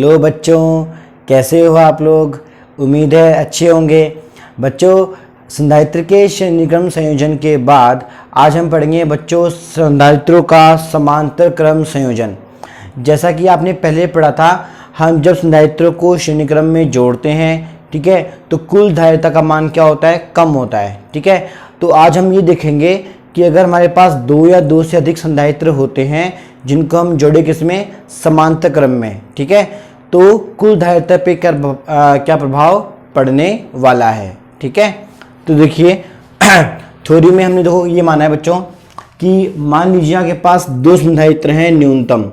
Hello बच्चों, कैसे हो आप लोग। उम्मीद है अच्छे होंगे। बच्चों, संधारित्र के श्रेणीक्रम संयोजन के बाद आज हम पढ़ेंगे बच्चों संधारित्रों का समांतर क्रम संयोजन। जैसा कि आपने पहले पढ़ा था, हम जब संधारित्रों को श्रेणीक्रम में जोड़ते हैं, ठीक है, तो कुल धारिता का मान क्या होता है, कम होता है। ठीक है, तो आज हम ये देखेंगे कि अगर हमारे पास दो या दो से अधिक संधारित्र होते हैं जिनको हम जोड़े किसमें, समांतर क्रम में, ठीक है, तो कुल धारिता पे क्या प्रभाव पड़ने वाला है। ठीक है, तो देखिए थ्योरी में हमने देखो ये माना है बच्चों कि मान लीजिए आपके पास दो संधारित्र हैं न्यूनतम।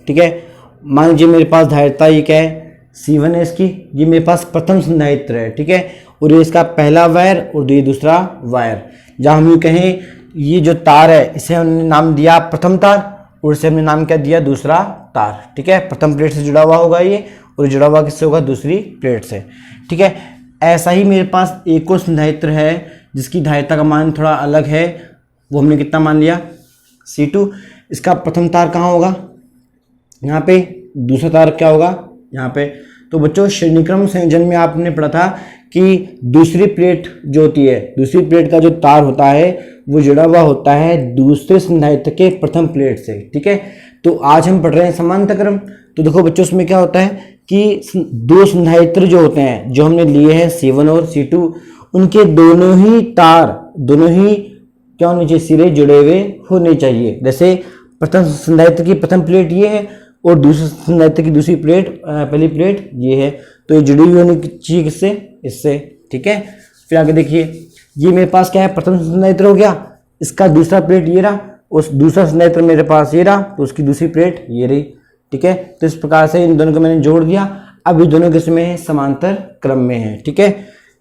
ठीक है, मान लीजिए मेरे पास धारिता ये क्या है, C1 है इसकी, ये मेरे पास प्रथम संधारित्र है। ठीक है, और ये इसका पहला वायर और ये दूसरा वायर। जहाँ हम ये कहें ये जो तार है इसे हमने नाम दिया प्रथम तार और इसे हमने नाम क्या दिया, दूसरा तार। ठीक है, प्रथम प्लेट से जुड़ा हुआ होगा ये और जुड़ा हुआ किससे होगा, दूसरी प्लेट से। ठीक है, ऐसा ही मेरे पास एक और संधारित्र है जिसकी धारिता का मान थोड़ा अलग है, वो हमने कितना मान लिया, C2। इसका प्रथम तार कहाँ होगा, यहाँ पे, दूसरा तार क्या होगा, यहाँ पे। तो बच्चों श्रेणीक्रम संयोजन में आपने पढ़ा था कि दूसरी प्लेट जो होती है, दूसरी प्लेट का जो तार होता है वो जुड़ा हुआ होता है दूसरे संधारित्र के प्रथम प्लेट से। ठीक है, तो आज हम पढ़ रहे हैं समांतर क्रम। तो देखो बच्चों उसमें क्या होता है कि दो संधारित्र जो होते हैं जो हमने लिए हैं C1 और C2, उनके दोनों ही तार, दोनों ही क्या होने चाहिए, सिरे जुड़े हुए होने चाहिए। जैसे प्रथम संधारित्र की प्रथम प्लेट ये है और दूसरे संधारित्र की दूसरी प्लेट, पहली प्लेट ये है, तो ये जुड़ी हुई होनी चाहिए किससे, इससे। ठीक है, फिर आगे देखिए ये मेरे पास क्या है, प्रथम संधारित्र हो गया, इसका दूसरा प्लेट ये रहा, उस दूसरा संधारित्र मेरे पास ये रहा, तो उसकी दूसरी प्लेट ये रही। ठीक है, तो इस प्रकार से इन दोनों को मैंने जोड़ दिया। अब ये दोनों किसमें है, समांतर क्रम में है। ठीक है,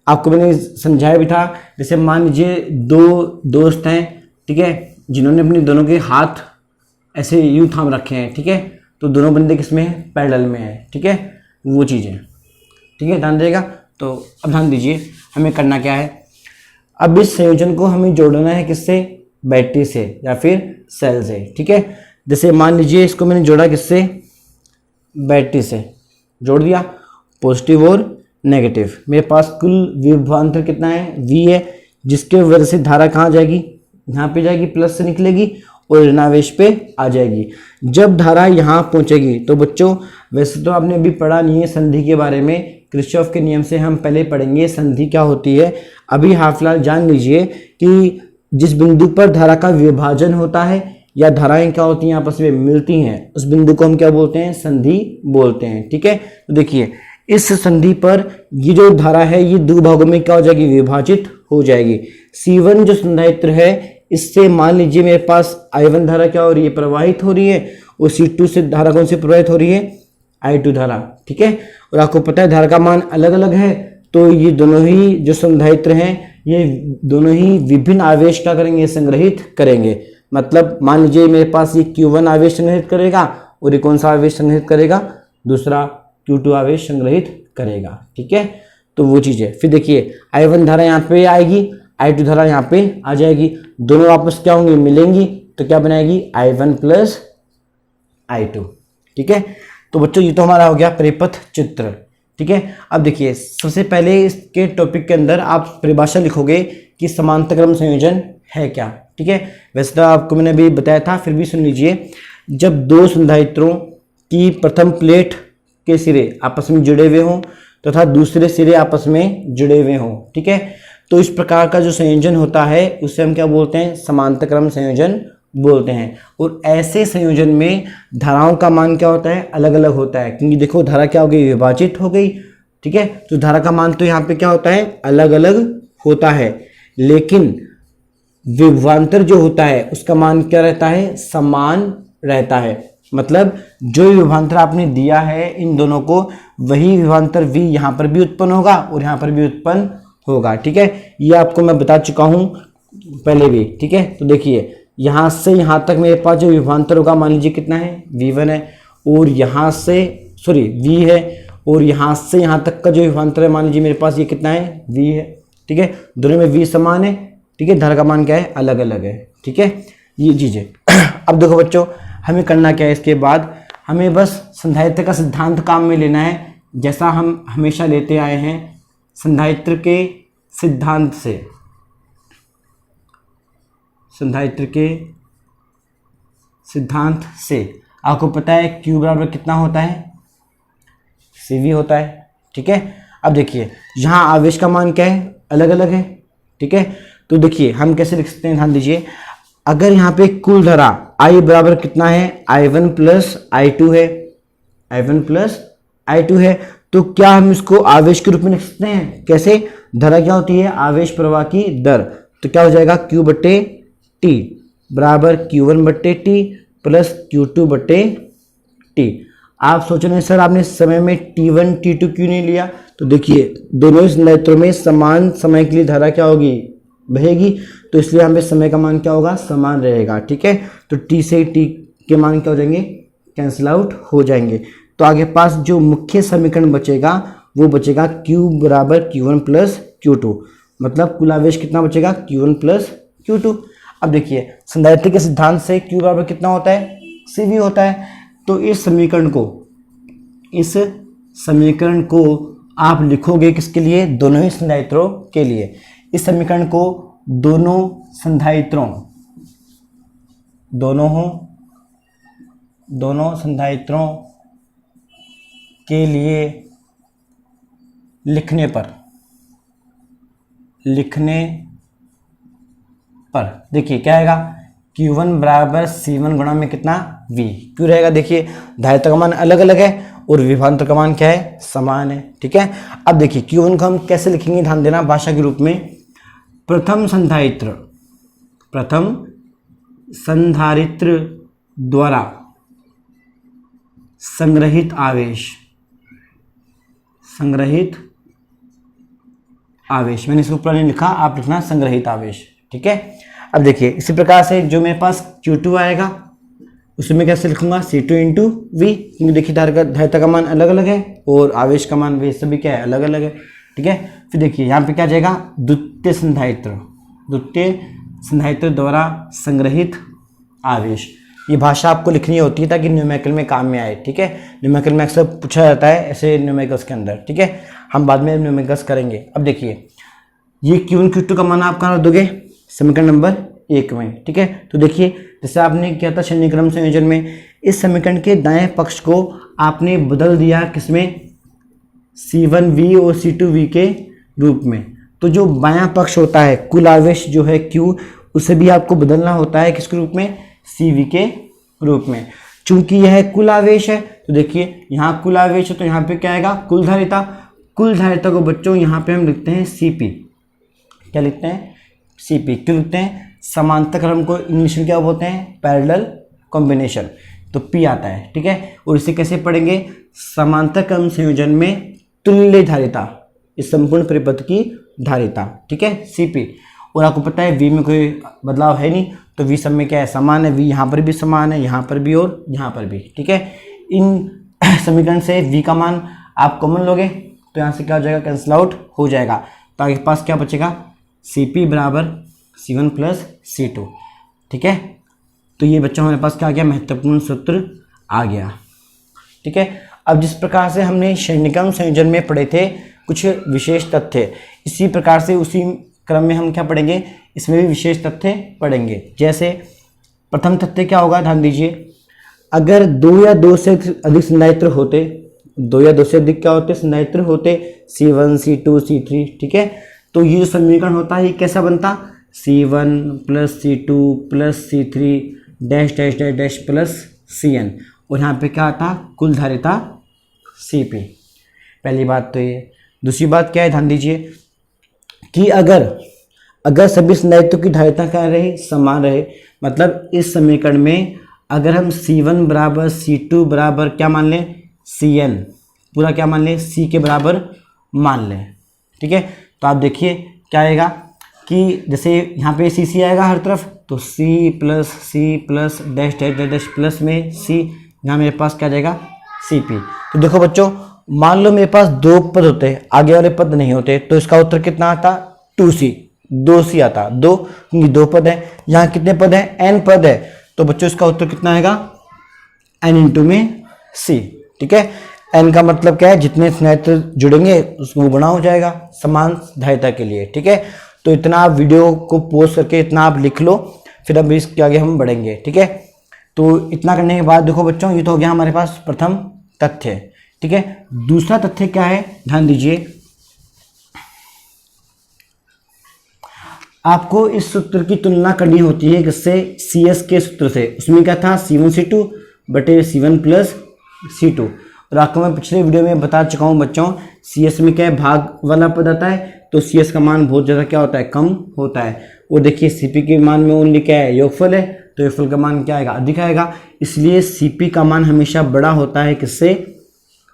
आपको मैंने समझाया भी था। जैसे मान लीजिए दो दोस्त हैं, ठीक है, जिन्होंने अपने दोनों के हाथ ऐसे यूं थाम रखे हैं। ठीक है, तो दोनों बंदे किसमें है, पैरेलल में है। ठीक है, वो चीज़ है। ठीक है, ध्यान देगा। तो अब ध्यान दीजिए हमें करना क्या है, अब इस संयोजन को हमें जोड़ना है किससे, बैटरी से या फिर सेल से। ठीक है, जैसे मान लीजिए इसको मैंने जोड़ा किससे, बैटरी से जोड़ दिया, पॉजिटिव और नेगेटिव। मेरे पास कुल विभवांतर कितना है, V है, जिसके वजह से धारा कहाँ जाएगी, यहाँ पे जाएगी, प्लस से निकलेगी और ऋणावेश पे आ जाएगी। जब धारा यहाँ पहुँचेगी तो बच्चों, वैसे तो आपने अभी पढ़ा नहीं है संधि के बारे में, किरचॉफ के नियम से हम पहले पढ़ेंगे संधि क्या होती है। अभी हाल फिलहाल जान लीजिए कि जिस बिंदु पर धारा का विभाजन होता है या धाराएं क्या होती हैं, आपस में मिलती हैं, उस बिंदु को हम क्या बोलते हैं, संधि बोलते हैं। ठीक है, तो देखिए इस संधि पर ये जो धारा है ये दो भागों में क्या हो जाएगी, विभाजित हो जाएगी। C1 जो संधारित्र है इससे मान लीजिए मेरे पास I1 धारा क्या हो रही है, प्रवाहित हो रही है, और C2 से धारा कौन सी प्रवाहित हो रही है, I2 धारा। ठीक है, और आपको पता है धारा का मान अलग अलग है, तो ये दोनों ही जो संधारित्र हैं ये दोनों ही विभिन्न आवेश क्या करेंगे, संग्रहित करेंगे। मतलब मान लीजिए मेरे पास ये Q1 आवेश संग्रहित करेगा और ये कौन सा आवेश संग्रहित करेगा, दूसरा Q2 आवेश संग्रहित करेगा। ठीक है, तो वो चीज़ है। फिर देखिए I1 धारा यहाँ पे आएगी, I2 धारा यहाँ पे आ जाएगी, दोनों आपस क्या होंगी, मिलेंगी, तो क्या बनाएगी, I1 प्लस I2। ठीक है, तो बच्चों ये तो हमारा हो गया परिपथ चित्र। ठीक है, अब देखिए सबसे पहले इसके टॉपिक के अंदर आप परिभाषा लिखोगे कि समांतर क्रम संयोजन है क्या। ठीक है, वैसे तो आपको मैंने अभी बताया था, फिर भी सुन लीजिए। जब दो संधारित्रों की प्रथम प्लेट के सिरे आपस में जुड़े हुए हों तथा दूसरे सिरे आपस में जुड़े हुए हों, ठीक है, तो इस प्रकार का जो संयोजन होता है उसे हम क्या बोलते हैं, समांतर क्रम संयोजन बोलते हैं। और ऐसे संयोजन में धाराओं का मान क्या होता है, अलग अलग होता है, क्योंकि देखो धारा क्या हो गई, विभाजित हो गई। ठीक है, तो धारा का मान तो यहाँ पे क्या होता है, अलग अलग होता है, लेकिन विभवांतर जो होता है उसका मान क्या रहता है, समान रहता है। मतलब जो विभवांतर आपने दिया है इन दोनों को, वही विभवांतर V यहाँ पर भी उत्पन्न होगा और यहाँ पर भी उत्पन्न होगा। ठीक है, ये आपको मैं बता चुका हूँ पहले भी। ठीक है, तो देखिए यहाँ से यहाँ तक मेरे पास जो विभवांतर होगा, मान लीजिए कितना है, V1 है, और यहाँ से V है, और यहाँ से यहाँ तक का जो विभवांतर है मान लीजिए मेरे पास ये कितना है, V है। ठीक है, दोनों में V समान है। ठीक है, धारा का मान क्या है, अलग अलग है। ठीक है, ये चीज़ है। अब देखो बच्चों हमें करना क्या है, इसके बाद हमें बस संधारित्र का सिद्धांत काम में लेना है, जैसा हम हमेशा लेते आए हैं संधारित्र के सिद्धांत से। संधारित्र के सिद्धांत से आपको पता है Q बराबर कितना होता है, CV होता है। ठीक है, अब देखिए यहाँ आवेश का मान क्या है, अलग अलग है। ठीक है, तो देखिए हम कैसे लिख सकते हैं, ध्यान दीजिए। अगर यहाँ पे कुल धारा I बराबर कितना है, I1 प्लस I2 है, I1 प्लस I2 है, तो क्या हम इसको आवेश के रूप में लिख सकते हैं? कैसे? धारा क्या होती है, आवेश प्रवाह की दर। तो क्या हो जाएगा, Q बट्टे T बराबर Q1 बट्टे T प्लस Q2 बट्टे T। आप सोच रहे हैं सर आपने समय में T1 T2 क्यों नहीं लिया? तो देखिए दोनों ही संधारित्रों में समान समय के लिए धारा क्या होगी, बहेगी, तो इसलिए यहाँ पे समय का मान क्या होगा, समान रहेगा। ठीक है, तो T से T के मान क्या हो जाएंगे, कैंसिल आउट हो जाएंगे। तो आगे पास जो मुख्य समीकरण बचेगा वो बचेगा Q बराबर Q1 प्लस Q2, मतलब कुल आवेश कितना बचेगा, Q1 प्लस Q2। अब देखिए संधारित्र के सिद्धांत से Q बराबर कितना होता है, CV होता है। तो इस समीकरण को आप लिखोगे किसके लिए, दोनों ही संधारित्रों के लिए। इस समीकरण को दोनों संधारित्रों के लिए लिखने पर देखिए क्या आएगा, Q1 बराबर C1 गुणा में कितना, V। क्यों रहेगा, देखिए धारिता का मान अलग अलग है और विभवांतर का मान क्या है, समान है। ठीक है, अब देखिए Q1 को हम कैसे लिखेंगे, ध्यान देना, भाषा के रूप में प्रथम संधारित्र द्वारा संग्रहित आवेश, मैंने इसको पूरा नहीं लिखा, आप लिखना संग्रहित आवेश। ठीक है, अब देखिए इसी प्रकार से जो मेरे पास Q2 आएगा उसमें कैसे लिखूंगा, C2 इंटू V, क्योंकि देखिए धारिता का मान अलग अलग है और आवेश का मान वे सभी क्या है, अलग अलग है। ठीक है, फिर देखिए यहाँ पे क्या जाएगा, द्वितीय संधारित्र द्वारा संग्रहित आवेश। ये भाषा आपको लिखनी होती है ताकि न्यूमेरिकल में काम में आए। ठीक है, न्यूमेरिकल में अक्सर पूछा जाता है ऐसे न्यूमेरिकल्स के अंदर। ठीक है, हम बाद में न्यूमेरिकल्स करेंगे। अब देखिए ये Q1 Q2 का मान आप कहाँ रख दोगे, समीकरण नंबर 1 में। ठीक है, तो देखिए जैसे आपने किया था श्रेणी क्रम संयोजन में, इस समीकरण के दाएं पक्ष को आपने बदल दिया किसमें, C1V और C2V के रूप में। तो जो बायां पक्ष होता है कुल आवेश जो है Q, उसे भी आपको बदलना होता है किसके रूप में, CV के रूप में। चूंकि यह कुल आवेश है तो देखिए यहाँ कुल आवेश है तो यहाँ पे क्या आएगा, कुल धारिता को बच्चों यहाँ पे हम लिखते हैं CP। क्या लिखते हैं, CP। क्यों लिखते हैं, समांतर क्रम को इंग्लिश में क्या बोलते हैं, पैरेलल कॉम्बिनेशन, तो P आता है। ठीक है, और इसे कैसे पढ़ेंगे, समांतर क्रम संयोजन में तुल्य धारिता, इस संपूर्ण परिपथ की धारिता। ठीक है, CP। और आपको पता है V में कोई बदलाव है नहीं, तो V सब में क्या है, समान है। V यहाँ पर भी समान है, यहाँ पर भी और यहाँ पर भी। ठीक है, इन समीकरण से V का मान आप कॉमन लोगे तो यहाँ से क्या हो जाएगा, कैंसिल आउट हो जाएगा। तो आपके पास क्या बचेगा, CP बराबर C1 प्लस C2। ठीक है, तो ये बच्चा हमारे पास क्या आ गया, महत्वपूर्ण सूत्र आ गया। ठीक है, अब जिस प्रकार से हमने श्रेणीक्रम संयोजन में पढ़े थे कुछ विशेष तथ्य, इसी प्रकार से उसी क्रम में हम क्या पढ़ेंगे, इसमें भी विशेष तथ्य पढ़ेंगे। जैसे प्रथम तथ्य क्या होगा, ध्यान दीजिए, अगर 2 या 2 से अधिक संधारित्र होते, 2 या 2 से अधिक क्या होते, संधारित्र होते, C1 C2 C3। ठीक है, तो ये जो समीकरण होता है ये कैसा बनता, C1 plus C2 plus C3 dash dash dash dash plus Cn, और यहाँ पे क्या आता, कुल धारिता CP। पहली बात तो ये। दूसरी बात क्या है, ध्यान दीजिए कि अगर सभी संधारित्रों की धारिता क्या रहे, समान रहे, मतलब इस समीकरण में अगर हम C1 बराबर C2 बराबर क्या मान लें, Cn पूरा क्या मान लें, C के बराबर मान लें। ठीक है, तो आप देखिए क्या आएगा कि जैसे यहाँ पे CC आएगा हर तरफ, तो C plus dash dash dash plus में C, यहाँ मेरे पास क्या जाएगा, CP। तो देखो बच्चों, मान लो मेरे पास 2 पद होते हैं, आगे वाले पद नहीं होते, तो इसका उत्तर कितना आता, 2C आता, 2, क्योंकि 2 पद है। यहाँ कितने पद हैं, N पद है, तो बच्चों इसका उत्तर कितना आएगा, N इंटू में सी। ठीक है, एन का मतलब क्या है, जितने संधारित्र जुड़ेंगे उसमें गुणा हो जाएगा समान धारिता के लिए। ठीक है, तो इतना आप वीडियो को पॉज करके इतना आप लिख लो, फिर अब इसके आगे हम बढ़ेंगे। ठीक है, तो इतना करने के बाद देखो बच्चों, ये तो हो गया हमारे पास प्रथम तथ्य। ठीक है, दूसरा तथ्य क्या है, ध्यान दीजिए। आपको इस सूत्र की तुलना करनी होती है किससे, CS के सूत्र से। उसमें क्या था, C1C2 बटे C1 प्लस C2। और आपको मैं पिछले वीडियो में बता चुका हूँ बच्चों, CS में क्या है, भाग वाला पद आता है, तो CS का मान बहुत ज़्यादा क्या होता है, कम होता है। वो देखिए CP के मान में ओनली क्या है, योगफल है, तो योगफल का मान क्या आएगा, अधिक आएगा। इसलिए CP का मान हमेशा बड़ा होता है किससे,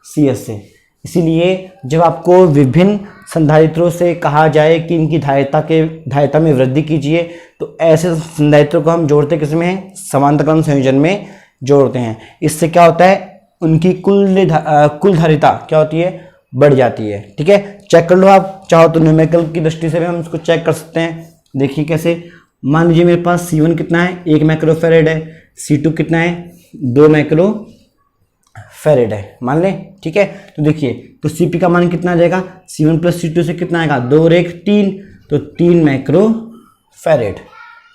CS से। इसीलिए जब आपको विभिन्न संधारित्रों से कहा जाए कि इनकी धारिता में वृद्धि कीजिए, तो ऐसे संधारित्रों को हम जोड़ते किस में हैं, समांतरक्रम संयोजन में जोड़ते हैं। इससे क्या होता है, उनकी कुल धारिता क्या होती है, बढ़ जाती है। ठीक है, चेक कर लो, आप चाहो तो न्यूमेरिकल की दृष्टि से भी हम इसको चेक कर सकते हैं। देखिए कैसे, मान लीजिए मेरे पास C1 कितना है, 1 माइक्रोफैरेड है, C2 कितना है, 2 माइक्रोफैरेड है, मान लें। ठीक है, तो देखिए, तो CP का मान कितना आ जाएगा, C1 प्लस C2 से कितना आएगा, 2 और 1 3, तो 3 माइक्रोफैरेड।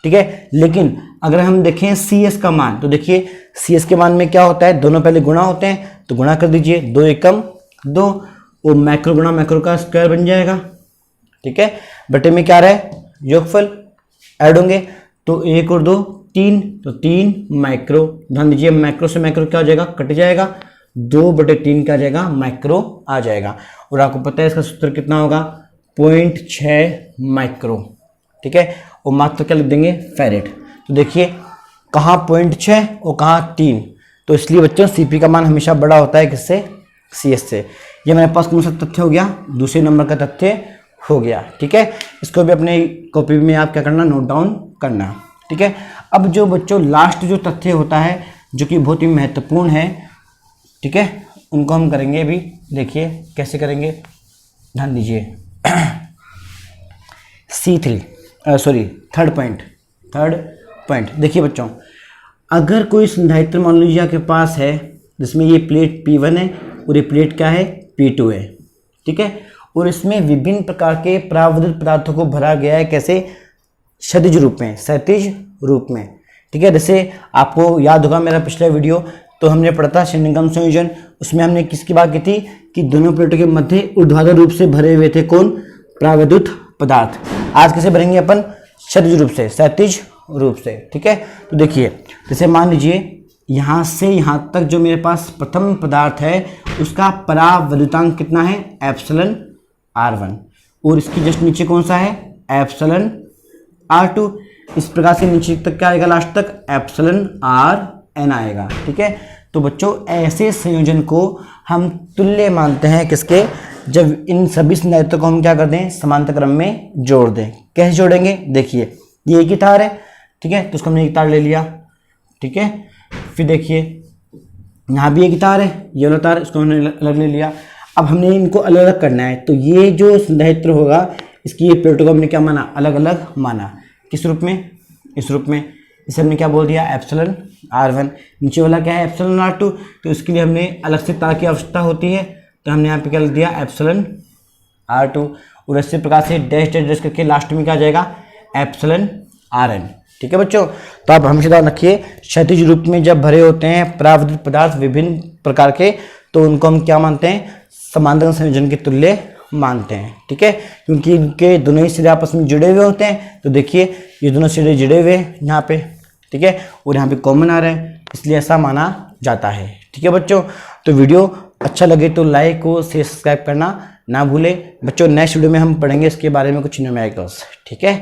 ठीक है, लेकिन अगर हम देखें CS का मान, तो देखिए CS के मान में क्या होता है, दोनों पहले गुणा होते हैं, तो गुणा कर दीजिए, 2 एकम 2, वो मैक्रो गुणा मैक्रो का स्क्वायर बन जाएगा। ठीक है, बटे में क्या रहा है, योगफल, ऐड होंगे, तो 1 और 2 3, तो 3 माइक्रो। ध्यान दीजिए, मैक्रो से मैक्रो क्या हो जाएगा, कट जाएगा, 2 बटे 3 का जाएगा, माइक्रो आ जाएगा। और आपको पता है इसका सूत्र कितना होगा, 0.6 माइक्रो। ठीक है, और मात्रा क्या लिख देंगे, फैरेड। तो देखिए कहाँ 0.6 और कहाँ 3, तो इसलिए बच्चों CP का मान हमेशा बड़ा होता है किससे, CS से। ये मेरे पास कौन सा तथ्य हो गया, दूसरे नंबर का तथ्य हो गया। ठीक है, इसको भी अपने कॉपी में आप क्या करना, नोट डाउन करना। ठीक है, अब जो बच्चों लास्ट जो तथ्य होता है, जो कि बहुत ही महत्वपूर्ण है, ठीक है, उनको हम करेंगे अभी। देखिए कैसे करेंगे, ध्यान दीजिए। थर्ड पॉइंट देखिए बच्चों, अगर कोई संधारित्र मान लीजिए आपके पास है, जिसमें ये प्लेट P1 है और ये प्लेट क्या है, P2 है। ठीक है, और इसमें विभिन्न प्रकार के परावर्तित पदार्थों को भरा गया है, कैसे, क्षैतिज रूप में, क्षैतिज रूप में। ठीक है, जैसे आपको याद होगा मेरा पिछला वीडियो, तो हमने पढ़ा था श्रेणीक्रम संयोजन, उसमें हमने किसकी बात की थी, कि दोनों प्लेटों के मध्य ऊर्ध्वाधर रूप से भरे हुए थे कौन, परावर्तित पदार्थ। आज कैसे भरेंगे अपन, क्षैतिज रूप से, क्षैतिज रूप से। ठीक है, तो देखिए, जैसे मान लीजिए यहाँ से यहाँ तक जो मेरे पास प्रथम पदार्थ है, उसका परावर्तितांक कितना है, एप्सिलॉन R1, और इसकी जस्ट नीचे कौन सा है, एप्सिलॉन R2। इस प्रकार से नीचे तक क्या आएगा, लास्ट तक एप्सिलॉन Rn आएगा। ठीक है, तो बच्चों ऐसे संयोजन को हम तुल्य मानते हैं किसके, जब इन सभी संधारित्रों को हम क्या कर दें, समांतर क्रम में जोड़ दें। कैसे जोड़ेंगे, देखिए ये एक ही तार है। ठीक है, तो उसको हमने एक तार ले लिया। ठीक है, फिर देखिए यहाँ भी एक तार है, ये वाला तार, इसको हमने अलग ले लिया। अब हमने इनको अलग अलग करना है, तो ये जो संधारित्र होगा, इसकी ये प्लेटों को हमने क्या माना, अलग अलग माना। किस रूप में, इस रूप में। इसे हमने क्या बोल दिया, एप्सिलॉन R1। नीचे वाला क्या है, एप्सिलॉन R2, तो इसके लिए हमने अलग से तार की आवश्यकता होती है, तो हमने यहाँ पे क्या लिख दिया, एप्सिलॉन R2। और इसी प्रकार से डैश डैश डैश करके लास्ट में क्या जाएगा, एप्सिलॉन Rn। ठीक है बच्चों, तो आप हमेशा ध्यान रखिए, क्षैतिज रूप में जब भरे होते हैं परावर्तित पदार्थ विभिन्न प्रकार के, तो उनको हम क्या मानते हैं, समांतर संयोजन के तुल्य मानते हैं। ठीक है, क्योंकि इनके दोनों ही सिरे आपस में जुड़े हुए होते हैं। तो देखिए ये दोनों सिरे जुड़े हुए हैं यहाँ पे, ठीक है, और यहाँ पे कॉमन आ रहा है, इसलिए ऐसा माना जाता है। ठीक है बच्चों, तो वीडियो अच्छा लगे तो लाइक और शेयर सब्सक्राइब करना ना भूलें। बच्चों नेक्स्ट वीडियो में हम पढ़ेंगे इसके बारे में कुछ न्यूमेरिकल्स। ठीक है।